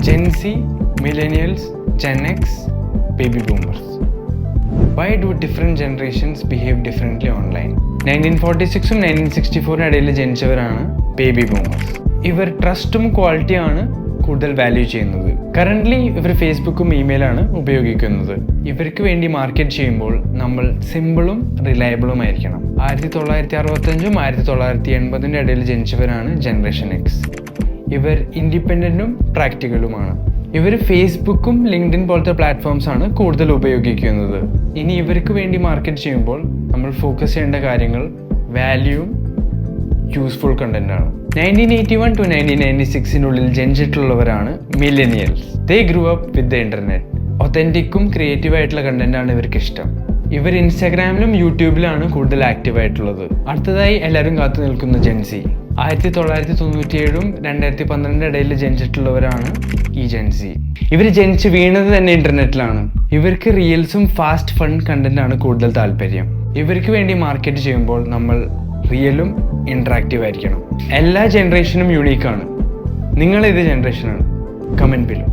Gen Z, Millennials, Gen X, Baby Boomers. Why do different generations behave differently online? 1946 1964 ഇടയിൽ ജനിച്ചവരാണ് baby boomers. ഇവർ ട്രസ്റ്റും ക്വാളിറ്റിയാണ് കൂടുതൽ value ചെയ്യുന്നത്. Currently ഇവർ ഫേസ്ബുക്കും ഇമെയിലാണ് ഉപയോഗിക്കുന്നത്. ഇവർക്ക് വേണ്ടി മാർക്കറ്റ് ചെയ്യുമ്പോൾ നമ്മൾ സിമ്പിളും റിലയബിളും ആയിരിക്കണം. 1965 1980 ഇടയിൽ ജനിച്ചവരാണ് ജനറേഷൻ എക്സ്. ഇവർ ഇൻഡിപെൻഡൻറ്റും പ്രാക്ടിക്കലുമാണ്. ഇവർ ഫേസ്ബുക്കും ലിങ്ക്ഡിൻ പോലത്തെ പ്ലാറ്റ്ഫോംസാണ് കൂടുതൽ ഉപയോഗിക്കുന്നത്. ഇനി ഇവർക്ക് വേണ്ടി മാർക്കറ്റ് ചെയ്യുമ്പോൾ നമ്മൾ ഫോക്കസ് ചെയ്യേണ്ട കാര്യങ്ങൾ വാല്യൂവും യൂസ്ഫുൾ കണ്ടൻ്റാണ്. 1981 to 1996 ജനിച്ചിട്ടുള്ളവരാണ് millennials. They grew up with the internet. ഒത്തൻറ്റിക്കും ക്രിയേറ്റീവായിട്ടുള്ള കണ്ടൻ്റാണ് ഇവർക്ക് ഇഷ്ടം. ഇവർ ഇൻസ്റ്റാഗ്രാമിലും യൂട്യൂബിലാണ് കൂടുതൽ ആക്റ്റീവായിട്ടുള്ളത്. അടുത്തതായി എല്ലാവരും കാത്തു നിൽക്കുന്ന ജെൻസി. 1997 2012 ഇടയിൽ ജനിച്ചിട്ടുള്ളവരാണ് ഈ ജെൻസി. ഇവർ ജനിച്ച് വീണത് തന്നെ ഇൻ്റർനെറ്റിലാണ്. ഇവർക്ക് റീൽസും ഫാസ്റ്റ് ഫൺ കണ്ടൻ്റാണ് കൂടുതൽ താല്പര്യം. ഇവർക്ക് വേണ്ടി മാർക്കറ്റ് ചെയ്യുമ്പോൾ നമ്മൾ റിയലും ഇൻട്രാക്റ്റീവ് ആയിരിക്കണം. എല്ലാ ജനറേഷനും യൂണീക്കാണ്. നിങ്ങളേത് ജനറേഷനാണ്? Comment below.